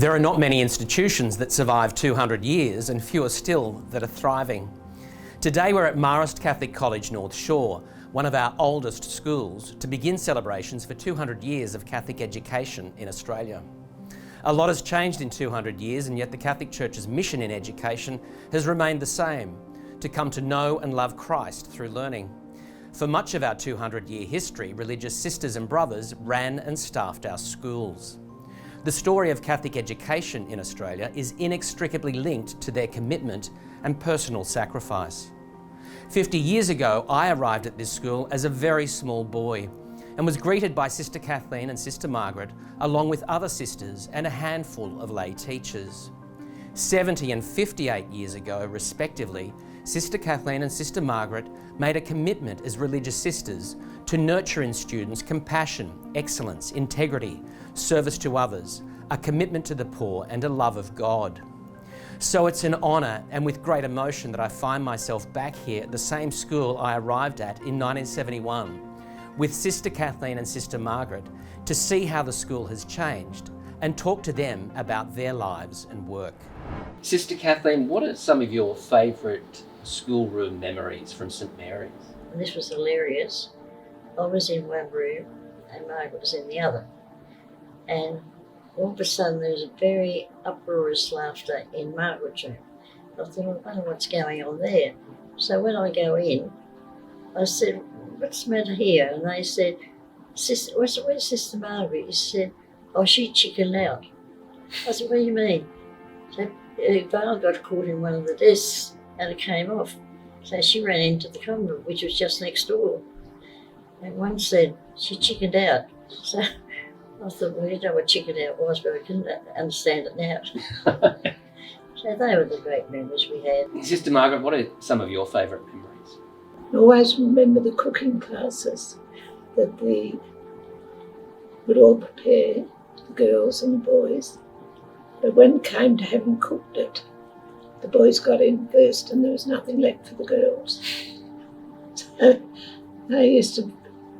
There are not many institutions that survive 200 years and fewer still that are thriving. Today we're at Marist Catholic College North Shore, one of our oldest schools, to begin celebrations for 200 years of Catholic education in Australia. A lot has changed in 200 years, and yet the Catholic Church's mission in education has remained the same: to come to know and love Christ through learning. For much of our 200-year history, religious sisters and brothers ran and staffed our schools. The story of Catholic education in Australia is inextricably linked to their commitment and personal sacrifice. 50 years ago, I arrived at this school as a very small boy and was greeted by Sister Kathleen and Sister Margaret, along with other sisters and a handful of lay teachers. 70 and 58 years ago, respectively, Sister Kathleen and Sister Margaret made a commitment as religious sisters to nurture in students compassion, excellence, integrity, service to others, a commitment to the poor, and a love of God. So it's an honour and with great emotion that I find myself back here at the same school I arrived at in 1971 with Sister Kathleen and Sister Margaret to see how the school has changed and talk to them about their lives and work. Sister Kathleen, what are some of your favourite schoolroom memories from St Mary's? This was hilarious. I was in one room and Margaret was in the other. And all of a sudden there was a very uproarious laughter in Margaret's room. I thought, I wonder what's going on there. So when I go in, I said, what's the matter here? And they said, where's Sister Margaret? He said, oh, she chickened out. I said, what do you mean? So her veil got caught in one of the desks and it came off. So she ran into the convent, which was just next door. And one said, she chickened out. So I thought, well, you know what chicken out was, but I couldn't understand it now. So they were the great memories we had. Sister Margaret, what are some of your favourite memories? I always remember the cooking classes that we would all prepare, the girls and the boys. But when it came to having cooked it, the boys got in first and there was nothing left for the girls. So they used to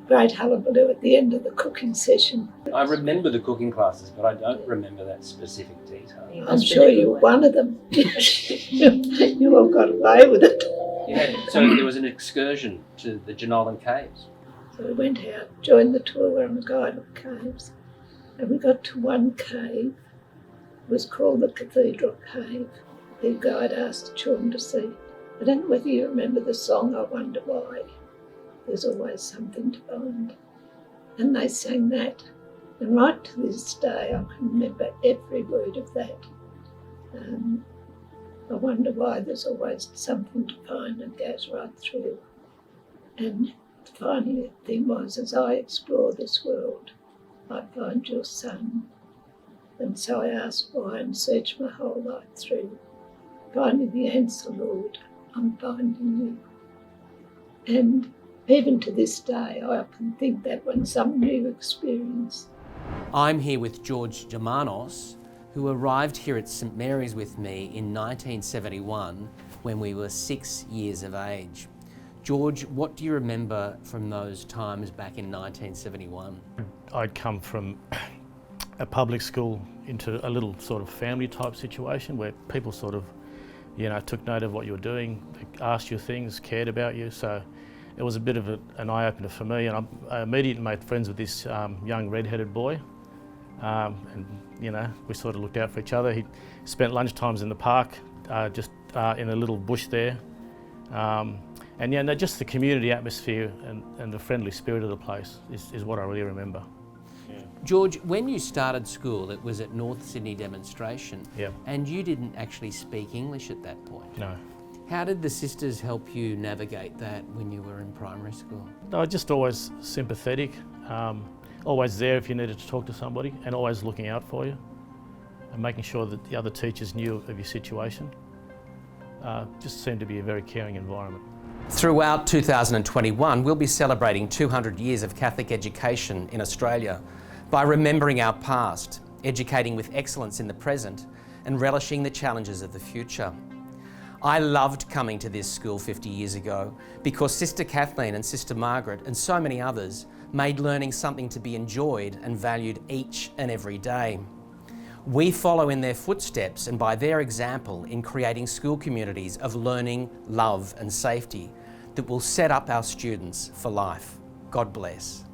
great hullabaloo at the end of the cooking session. I remember the cooking classes, but I don't remember that specific detail. I'm sure you were one of them. You all got away with it. Yeah, so there was an excursion to the Germanos caves. So we went out, joined the tour on a guide of caves, and we got to one cave. It was called the Cathedral Cave. The guide asked the children to sing. I don't know whether you remember the song, I Wonder Why. There's always something to find. And they sang that. And right to this day, I can remember every word of that. I wonder why there's always something to find and goes right through. And finally, the thing was, as I explore this world, I find your son. And so I ask why and search my whole life through. Finding the answer, Lord, I'm finding you. And even to this day, I often think that when some new experience. I'm here with George Germanos, who arrived here at St Mary's with me in 1971 when we were 6 years of age. George, what do you remember from those times back in 1971? I'd come from a public school into a little sort of family type situation where people sort of, took note of what you were doing, asked you things, cared about you. So it was a bit of an eye-opener for me, and I immediately made friends with this young red-headed boy, and we sort of looked out for each other. He spent lunchtimes in the park, just in a little bush there, and just the community atmosphere and the friendly spirit of the place is what I really remember. Yeah. George, when you started school, it was at North Sydney Demonstration, yeah. And you didn't actually speak English at that point. No. How did the sisters help you navigate that when you were in primary school? No, just always sympathetic, always there if you needed to talk to somebody, and always looking out for you, and making sure that the other teachers knew of your situation. Just seemed to be a very caring environment. Throughout 2021, we'll be celebrating 200 years of Catholic education in Australia by remembering our past, educating with excellence in the present, and relishing the challenges of the future. I loved coming to this school 50 years ago because Sister Kathleen and Sister Margaret and so many others made learning something to be enjoyed and valued each and every day. We follow in their footsteps and by their example in creating school communities of learning, love and safety that will set up our students for life. God bless.